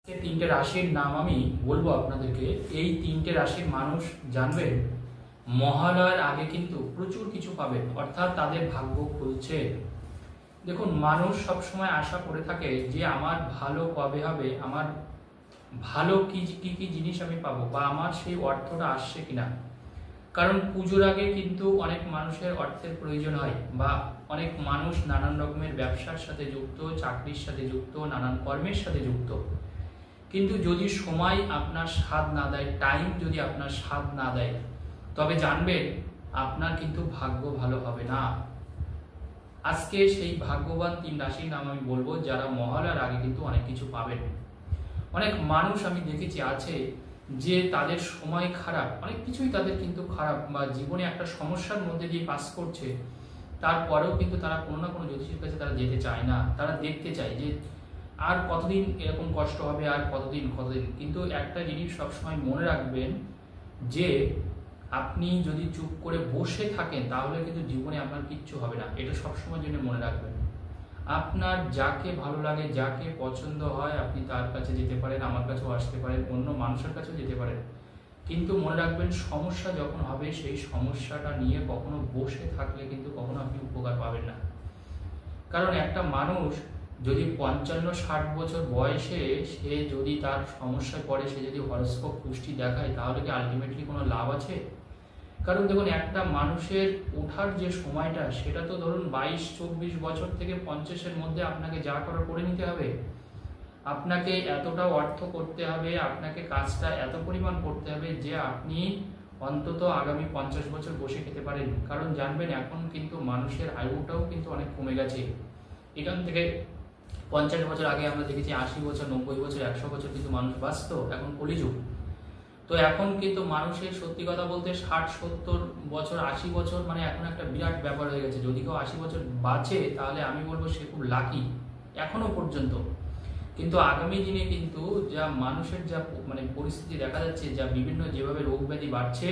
তিনটে রাশির নাম আমি বলবো আপনাদেরকে। এই তিনটে রাশির মানুষ জানবেন মহালয়ার আগে কিন্তু প্রচুর কিছু পাবেন, অর্থাৎ তাদের ভাগ্য খুলছে। দেখুন, মানুষ সবসময় আশা করে থাকে যে আমার ভালো কবে হবে, আমার ভালো কি কি কি জিনিস আমি পাবো, বা আমার সেই অর্থটা আসছে কিনা। কারণ পুজোর আগে কিন্তু অনেক মানুষের অর্থের প্রয়োজন হয়, বা অনেক মানুষ নানান রকমের ব্যবসার সাথে যুক্ত, চাকরির সাথে যুক্ত, নানান কর্মের সাথে যুক্ত। কিন্তু যদি সময় আপনার সাথ না দেয়, টাইম যদি আপনার সাথ না দেয়, তবে জানবেন আপনার কিন্তু ভাগ্য ভালো হবে না। আজকে সেই ভাগ্যবান তিন রাশির নাম আমি বলবো, যারা মহালয়ার আগে কিন্তু অনেক কিছু পাবেন। অনেক মানুষ আমি দেখেছি আছে যে তাদের সময় খারাপ, অনেক কিছুই তাদের কিন্তু খারাপ, বা জীবনে একটা সমস্যার মধ্যে দিয়ে পাস করছে, তারপরেও কিন্তু তারা কোনো না কোনো জ্যোতিষীর কাছে তারা যেতে চায় না। তারা দেখতে চায় যে আর কতদিন এরকম কষ্ট হবে, আর কতদিন। কিন্তু একটা জিনিস সবসময় মনে রাখবেন যে আপনি যদি চুপ করে বসে থাকেন তাহলে কিন্তু জীবনে আপনার কিচ্ছু হবে না। এটা সবসময় জন্য মনে রাখবেন। আপনার যাকে ভালো লাগে, যাকে পছন্দ হয়, আপনি তার কাছে যেতে পারেন, আমার কাছেও আসতে পারেন, অন্য মানুষের কাছেও যেতে পারেন। কিন্তু মনে রাখবেন, সমস্যা যখন হবে সেই সমস্যাটা নিয়ে কখনো বসে থাকলে কিন্তু কখনো আপনি উপকার পাবেন না। কারণ একটা মানুষ যদি 55-60 বছর বয়সে সে যদি তার সমস্যায় পড়ে, সে যদি হরস্কোপ পুষ্টি দেখায়, তাহলে কি আলটিমেটলি কোনো লাভ আছে? কারণ দেখুন, একটা মানুষের ওঠার যে সময়টা, সেটা তো ধরুন 22-24 বছর থেকে 50-এর মধ্যে আপনাকে যা করার করে নিতে হবে। আপনাকে এতটা অর্থ করতে হবে, আপনাকে কাজটা এত পরিমাণ করতে হবে যে আপনি অন্তত আগামী 50 বছর বসে খেতে পারেন। কারণ জানবেন, এখন কিন্তু মানুষের আয়ুটাও কিন্তু অনেক কমে গেছে। এখান থেকে 50 বছর আগে আমরা দেখেছি 80 বছর, 90 বছর, 100 বছর কিন্তু মানুষ বাঁচত। এখন কলিযুগ। তো এখন কিন্তু মানুষের সত্যি কথা বলতে 60-70 বছর, 80 বছর মানে এখন একটা বিরাট ব্যাপার হয়ে গেছে। যদি কেউ 80 বছর বাঁচে তাহলে আমি বলবো সে খুব লাকি এখনো পর্যন্ত। কিন্তু আগামী দিনে কিন্তু যা মানুষের যা মানে পরিস্থিতি দেখা যাচ্ছে, যা বিভিন্ন যেভাবে রোগ ব্যাধি বাড়ছে,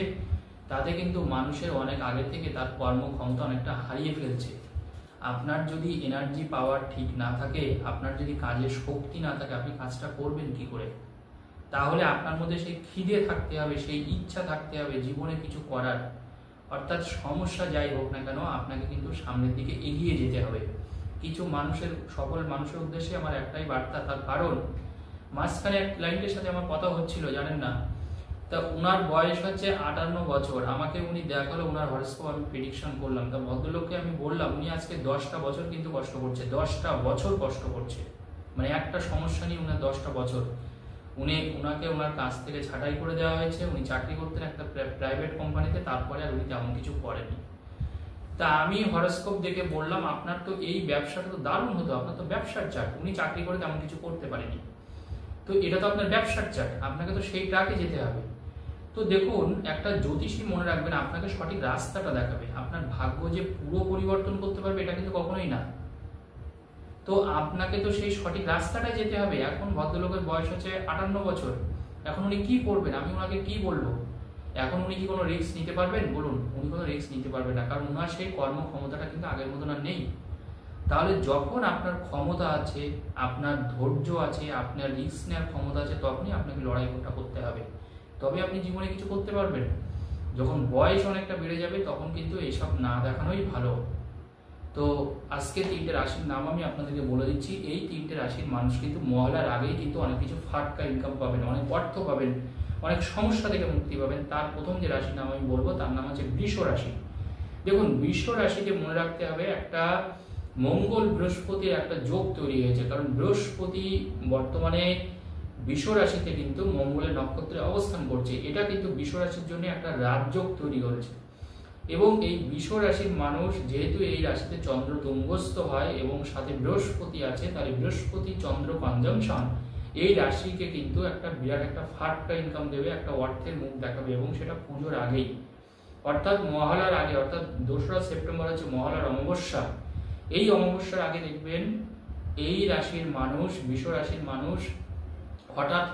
তাতে কিন্তু মানুষের অনেক আগে থেকে তার কর্মক্ষমতা অনেকটা হারিয়ে ফেলছে। আপনার যদি এনার্জি পাওয়ার ঠিক না থাকে, আপনার যদি কাজের শক্তি না থাকে, আপনি কাজটা করবেন কি করে? তাহলে আপনার মধ্যে সেই খিদে থাকতে হবে, সেই ইচ্ছা থাকতে হবে জীবনে কিছু করার। অর্থাৎ সমস্যা যাই হোক না কেন, আপনাকে কিন্তু সামনের দিকে এগিয়ে যেতে হবে। কিছু মানুষের, সকল মানুষের উদ্দেশ্যে আমার একটাই বার্তা। তার কারণ, মাঝখানে এক ক্লায়েন্টের সাথে আমার কথা হচ্ছিল, জানেন না, তা উনার বয়স হচ্ছে 58 বছর। আমাকে উনি দেখালো, উনার হরস্কোপ আমি প্রেডিকশন করলাম। তা ভদ্রলোককে আমি বললাম, উনি আজকে 10টা বছর কিন্তু কষ্ট করছে, 10টা বছর কষ্ট করছে, মানে একটা সমস্যা নিয়ে উনার 10টা বছর। উনাকে ওনার কাছ থেকে ছাঁটাই করে দেওয়া হয়েছে। উনি চাকরি করতেন একটা প্রাইভেট কোম্পানিতে, তারপরে আর উনি তেমন কিছু করেনি। তা আমি হরস্কোপ দেখে বললাম, আপনার তো এই ব্যবসাটা তো দারুণ হতো, আপনার তো ব্যবসার চার্ট। উনি চাকরি করে তেমন কিছু করতে পারেনি, তো এটা তো আপনার ব্যবসার চার্ট, আপনাকে তো সেই ট্র্যাকে যেতে হবে। তো দেখুন, একটা জ্যোতিষী মনে রাখবেন আপনাকে সঠিক রাস্তাটা দেখাবে। আপনার ভাগ্য যে পুরো পরিবর্তন করতে পারবে এটা কিন্তু কখনোই না। তো আপনাকে তো সেই সঠিক রাস্তাটায় যেতে হবে। এখন ভদ্রলোকের বয়স হচ্ছে 58 বছর। এখন উনি কি করবেন? আমি ওনাকে কি বলবো? এখন উনি কি কোনো রিস্ক নিতে পারবেন? বলুন, উনি কোনো রিস্ক নিতে পারবেন না, কারণ ওনার সেই কর্মক্ষমতাটা কিন্তু আগের মতন আর নেই। তাহলে যখন আপনার ক্ষমতা আছে, আপনার ধৈর্য আছে, আপনার রিস্ক নেওয়ার ক্ষমতা আছে, তখনই আপনাকে লড়াইটা করতে হবে, তবে আপনি জীবনে কিছু করতে পারবেন। যখন বয়স অনেকটা বেড়ে যাবে তখন কিন্তু এইসব না দেখানোই ভালো। তো আজকে তিনটে রাশির নাম আমি আপনাদেরকে বলে দিচ্ছি। এই তিনটে রাশির মানুষ কিন্তু মহালয়ার আগেই কিন্তু অনেক কিছু ফাটকা ইনকাম পাবেন, অনেক অর্থ পাবেন, অনেক সমস্যা থেকে মুক্তি পাবেন। তার প্রথম যে রাশির নাম আমি বলবো তার নাম হচ্ছে বৃষ রাশি। দেখুন, বৃষ রাশিকে মনে রাখতে হবে একটা মঙ্গল বৃহস্পতির একটা যোগ তৈরি হয়েছে। কারণ বৃহস্পতি বর্তমানে বৃষ রাশিতে কিন্তু মঙ্গলের নক্ষত্রে অবস্থান করছে। এটা কিন্তু বৃষ রাশির জন্য একটা রাজযোগ তৈরি করেছে। এবং এই বৃষ রাশির মানুষ যেহেতু এই রাশিতে চন্দ্র তুঙ্গস্থ হয় এবং সাথে বৃহস্পতি আছে, তাহলে বৃহস্পতি চন্দ্র কনজাংশন এই রাশিকে কিন্তু একটা বিরাট একটা ফাটকা ইনকাম দেবে, একটা অর্থের মুখ দেখাবে, এবং সেটা পুজোর আগেই, অর্থাৎ মহালয়ার আগে। অর্থাৎ 2রা সেপ্টেম্বর হচ্ছে মহালয়ার অমাবস্যা। এই অমাবস্যার আগে দেখবেন এই রাশির মানুষ, বৃষ রাশির মানুষ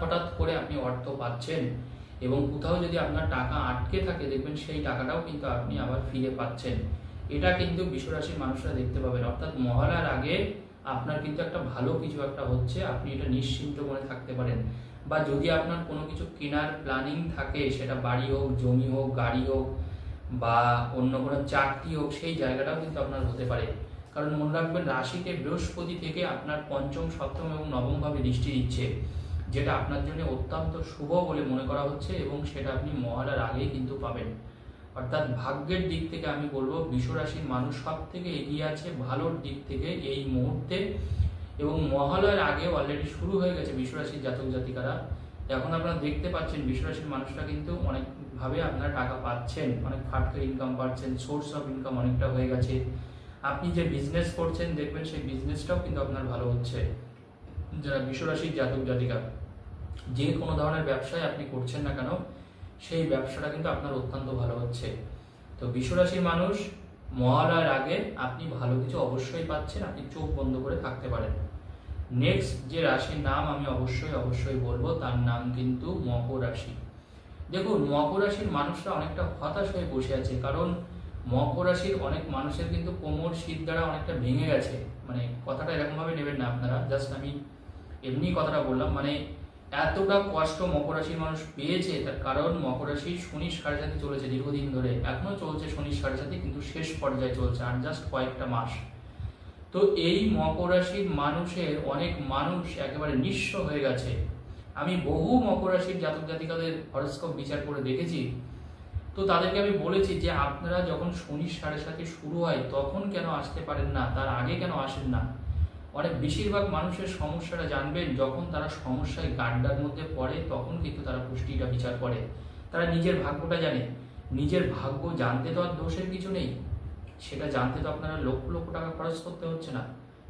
হঠাৎ করে আপনি অর্থ পাচ্ছেন, এবং কোথাও যদি আপনার টাকা আটকে থাকে দেখবেন সেই টাকাটাও কিন্তু আপনি আবার ফিরে পাচ্ছেন। এটা কিন্তু বৃষ রাশির মানুষরা দেখতে পাবেন। অর্থাৎ মহালয়ার আগে আপনার কিন্তু একটা ভালো কিছু একটা হচ্ছে, আপনি এটা নিশ্চিন্ত মনে থাকতে পারেন। বা যদি আপনার কোনো কিছু কেনার প্ল্যানিং থাকে, সেটা বাড়ি হোক, জমি হোক, গাড়ি হোক, বা অন্য কোনো চাকরি হোক, সেই জায়গাটাও কিন্তু আপনার হতে পারে। কারণ মনে রাখবেন, রাশিতে বৃহস্পতি থেকে আপনার পঞ্চম, সপ্তম এবং নবম ভাবে দৃষ্টি দিচ্ছে, যেটা আপনার জন্য অত্যন্ত শুভ বলে মনে করা হচ্ছে, এবং সেটা আপনি মহালয়ার আগেই কিন্তু পাবেন। অর্থাৎ ভাগ্যের দিক থেকে আমি বলবো বৃষ রাশির মানুষ সব থেকে এগিয়ে আছে ভালোর দিক থেকে এই মুহূর্তে, এবং মহালয়ার আগে অলরেডি শুরু হয়ে গেছে বৃষ রাশির জাতক জাতিকারা। এখন আপনারা দেখতে পাচ্ছেন বৃষ রাশির মানুষরা কিন্তু অনেকভাবে আপনারা টাকা পাচ্ছেন, অনেক ফাটকে ইনকাম পাচ্ছেন, সোর্স অফ ইনকাম অনেকটা হয়ে গেছে। আপনি যে বিজনেস করছেন দেখবেন সেই বিজনেসটাও কিন্তু আপনার ভালো হচ্ছে। যারা বৃষ রাশির জাতক জাতিকা যে কোনো ধরনের ব্যবসায় আপনি করছেন না কেন, সেই ব্যবসাটা কিন্তু আপনার অত্যন্ত ভালো হচ্ছে। তো বৃষ রাশির মানুষ মহালয়ার আগে আপনি ভালো কিছু অবশ্যই পাচ্ছেন, আপনি চোখ বন্ধ করে থাকতে পারেন। নেক্সট যে রাশির নাম আমি অবশ্যই বলবো, তার নাম কিন্তু মকর রাশি। দেখুন, মকর রাশির মানুষরা অনেকটা হতাশ হয়ে বসে আছে, কারণ মকর রাশির অনেক মানুষের কিন্তু কোমর শীত দ্বারা অনেকটা ভেঙে গেছে। মানে কথাটা এরকম ভাবে নেবেন না আপনারা, জাস্ট আমি এমনি কথাটা বললাম। মানে এতটা কষ্ট মকর রাশির মানুষ পেয়েছে, তার কারণ মকর রাশির শনির সাড়ে সাথে চলেছে দীর্ঘদিন ধরে, এখনো চলছে শনির সাড়ে সাথে, কিন্তু শেষ পর্যায়ে চলছে আর জাস্ট কয়েকটা মাস। তো এই মকর রাশির মানুষের অনেক মানুষ একেবারে নিঃস্ব হয়ে গেছে। আমি বহু মকর রাশির জাতক জাতিকাদের হরোস্কোপ বিচার করে দেখেছি। তো তাদেরকে আমি বলেছি যে আপনারা যখন শনির সাড়ে সাথে শুরু হয় তখন কেন আসতে পারেন না, তার আগে কেন আসেন না। অনেক বেশিরভাগ মানুষের সমস্যাটা জানবেন যখন তারা সমস্যায় গাড্ডার মধ্যে পড়ে, তখন কিন্তু তারা পুষ্টিটা বিচার করে। তারা নিজের ভাগ্যটা জানে। নিজের ভাগ্য জানতে তো আর দোষের কিছু নেই, সেটা জানতে তো আপনারা লক্ষ লক্ষ টাকা খরচ করতে হচ্ছে না।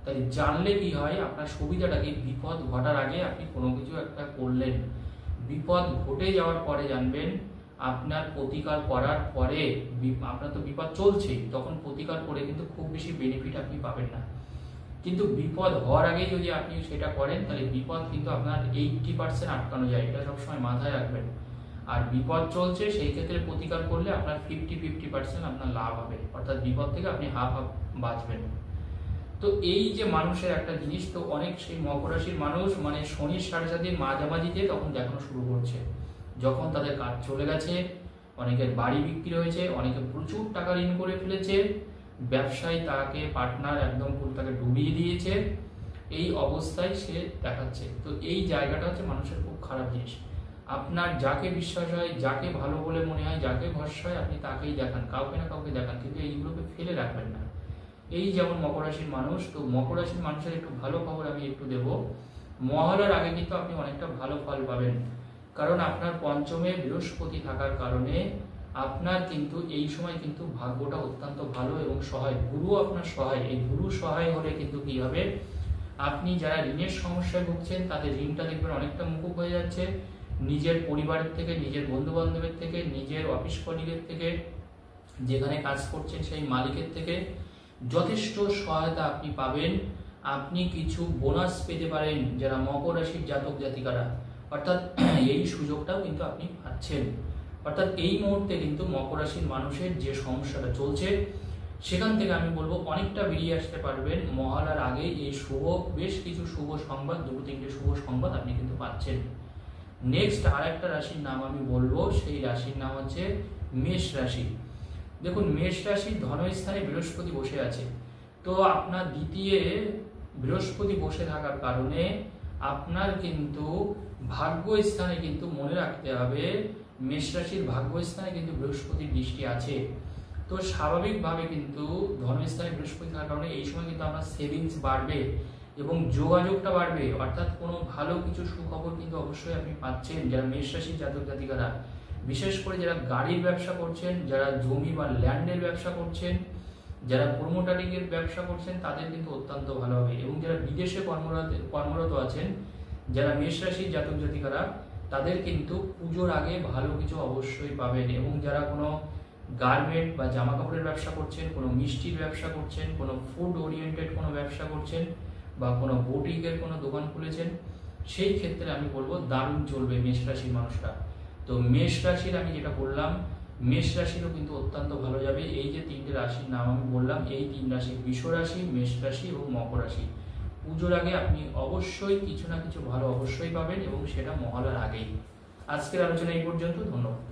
তাই জানলে কি হয়, আপনার সুবিধাটা কি, বিপদ ঘটার আগে আপনি কোনো কিছু একটা করলেন, বিপদ ঘটে যাওয়ার পরে জানবেন আপনার প্রতিকার করার পরে, আপনার তো বিপদ চলছেই, তখন প্রতিকার করে কিন্তু খুব বেশি বেনিফিট আপনি পাবেন না। কিন্তু বিপদ হওয়ার আগে যদি আপনি সেটা করেন, তাহলে বিপদ কিন্তু আপনার 80% আটকানো যায়, এটা সবসময় মাথায় রাখবেন। আর বিপদ চলছে, সেই ক্ষেত্রে প্রতিকার করলে আপনার 50% আপনার লাভ হবে, অর্থাৎ বিপদ থেকে আপনি হাফ বাঁচবেন। তো এই যে মানুষের একটা জিনিস, তো অনেক সেই মকর রাশির মানুষ মানে শনির সাড়ে সাথে মাঝামাঝিতে তখন দেখানো শুরু করছে, যখন তাদের কাজ চলে গেছে, অনেকের বাড়ি বিক্রি হয়েছে, অনেকে প্রচুর টাকা ঋণ করে ফেলেছে, ব্যবসায় তাকে পার্টনার একদম পুরো তাকে ডুবিয়ে দিয়েছে, এই অবস্থায় সে দেখাচ্ছে। তো এই জায়গাটা হচ্ছে মানুষের খুব খারাপ জিনিস। আপনার যাকে বিশ্বাস হয়, যাকে ভালো বলে মনে হয়, যাকে ভরসা হয়, আপনি তাকেই দেখান, কাউকে না কাউকে দেখান, কিন্তু এইগুলোকে ফেলে রাখবেন না। এই যেমন মকর রাশির মানুষ, তো মকর রাশির মানুষের একটু ভালো খবর আমি একটু দেব। মহালয়ার আগে কিন্তু আপনি অনেকটা ভালো ফল পাবেন, কারণ আপনার পঞ্চমে বৃহস্পতি থাকার কারণে আপনার কিন্তু এই সময় কিন্তু ভাগ্যটা অত্যন্ত ভালো এবং সহায়, গুরু আপনার সহায়। এই গুরু সহায় হলে কিন্তু কি হবে, আপনি যারা ঋণের সমস্যায় ভুগছেন তাদের ঋণটা দেখবেন অনেকটা মুকুব হয়ে যাচ্ছে। নিজের পরিবারের থেকে, নিজের বন্ধু বান্ধবের থেকে, নিজের অফিস কলিগের থেকে, যেখানে কাজ করছেন সেই মালিকের থেকে যথেষ্ট সহায়তা আপনি পাবেন। আপনি কিছু বোনাস পেতে পারেন যারা মকর রাশির জাতক জাতিকারা, অর্থাৎ এই সুযোগটাও কিন্তু আপনি পাচ্ছেন। অর্থাৎ এই মুহূর্তে কিন্তু মকর রাশির মানুষের যে সমস্যাটা চলছে সেখান থেকে আমি বলবো অনেকটা বেরিয়ে আসতে পারবেন। মহালয়ার আগে এই বেশ কিছু শুভ সংবাদ, দুটো তিনটে শুভ সংবাদ আপনি কিন্তু পাচ্ছেন। নেক্সট আর একটা রাশির নাম আমি বলবো, সেই রাশির নাম হচ্ছে মেষ রাশি। দেখুন, মেষ রাশির ধনস্থানে বৃহস্পতি বসে আছে। তো আপনার দ্বিতীয় বৃহস্পতি বসে থাকার কারণে আপনার কিন্তু ভাগ্য স্থানে কিন্তু মনে রাখতে হবে, মেষ রাশির ভাগ্য স্থানে কিন্তু বৃহস্পতির দৃষ্টি আছে। তো স্বাভাবিকভাবে কিন্তু ধনস্থানে বৃহস্পতি থাকার কারণে এই সময় কিন্তু আপনার সেভিংস বাড়বে এবং যোগাযোগটা বাড়বে, অর্থাৎ কোনো ভালো কিছু সুখবর কিন্তু অবশ্যই আপনি পাচ্ছেন। যারা মেষ রাশির জাতক জাতিকারা, বিশেষ করে যারা গাড়ির ব্যবসা করছেন, যারা জমি বা ল্যান্ডের ব্যবসা করছেন, যারা প্রোমোটারিং এর ব্যবসা করছেন, তাদের কিন্তু অত্যন্ত ভালো হবে। এবং যারা বিদেশে কর্মরত আছেন, যারা মেষ রাশির জাতক জাতিকারা, তাদের কিন্তু পুজোর আগে ভালো কিছু অবশ্যই পাবেন। এবং যারা কোনো গার্মেন্ট বা জামা কাপড়ের ব্যবসা করছেন, কোনো মিষ্টির ব্যবসা করছেন, কোনো ফুড ওরিয়েন্টেড কোনো ব্যবসা করছেন, বা কোনো বুটিকের কোনো দোকান খুলেছেন, সেই ক্ষেত্রে আমি বলবো দারুণ চলবে মেষ রাশির মানুষরা। তো মেষ রাশির আমি যেটা বললাম, মেষ রাশিরও কিন্তু অত্যন্ত ভালো যাবে। এই যে তিনটে রাশির নাম আমি বললাম, এই তিন রাশি, বৃষ রাশি, মেষ রাশি এবং মকর রাশি, পুজোর আগে আপনি অবশ্যই কিছু না কিছু ভালো অবশ্যই পাবেন, এবং সেটা মহালয়ার আগেই। আজকের আলোচনা এই পর্যন্ত। ধন্যবাদ।